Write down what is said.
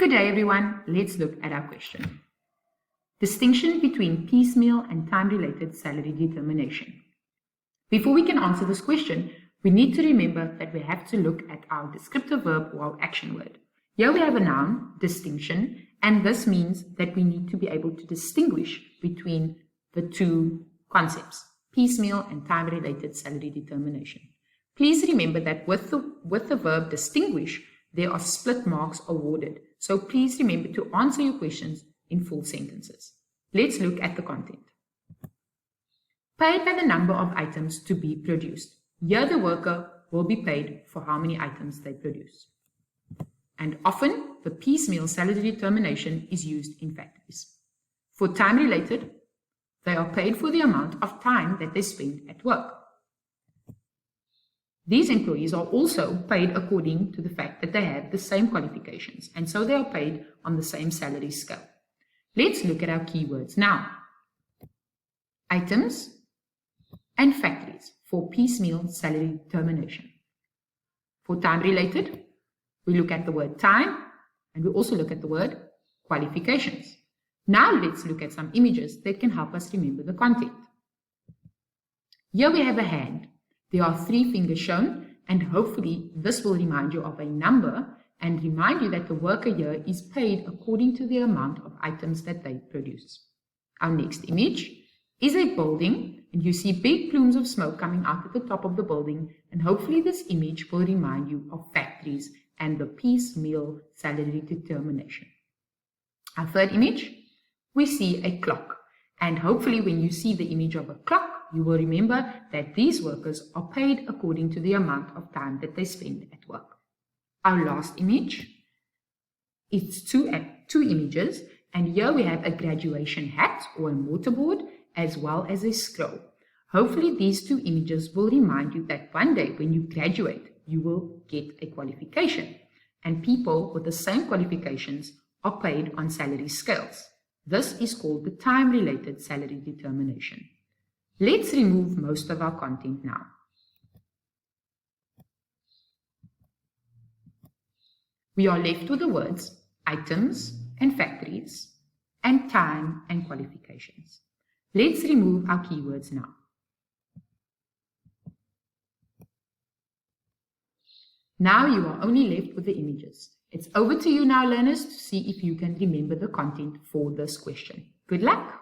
Good day everyone, let's look at our question. Distinction between piecemeal and time-related salary determination. Before we can answer this question, we need to remember that we have to look at our descriptive verb or our action word. Here we have a noun, distinction, and this means that we need to be able to distinguish between the two concepts, piecemeal and time-related salary determination. Please remember that with the verb distinguish, there are split marks awarded. So please remember to answer your questions in full sentences. Let's look at the content. Paid by the number of items to be produced. Here the worker will be paid for how many items they produce. And often the piecemeal salary determination is used in factories. For time related, they are paid for the amount of time that they spend at work. These employees are also paid according to the fact that they have the same qualifications, and so they are paid on the same salary scale. Let's look at our keywords now. Items and factories for piecemeal salary determination. For time related, we look at the word time, and we also look at the word qualifications. Now let's look at some images that can help us remember the content. Here we have a hand. There are 3 fingers shown, and hopefully this will remind you of a number and remind you that the worker here is paid according to the amount of items that they produce. Our next image is a building, and you see big plumes of smoke coming out at the top of the building, and hopefully this image will remind you of factories and the piecemeal salary determination. Our third image, we see a clock, and hopefully when you see the image of a clock, you will remember that these workers are paid according to the amount of time that they spend at work. Our last image, it's two images, and here we have a graduation hat or a mortarboard as well as a scroll. Hopefully these 2 images will remind you that one day when you graduate, you will get a qualification, and people with the same qualifications are paid on salary scales. This is called the time-related salary determination. Let's remove most of our content now. We are left with the words items and factories and time and qualifications. Let's remove our keywords now. Now you are only left with the images. It's over to you now, learners, to see if you can remember the content for this question. Good luck!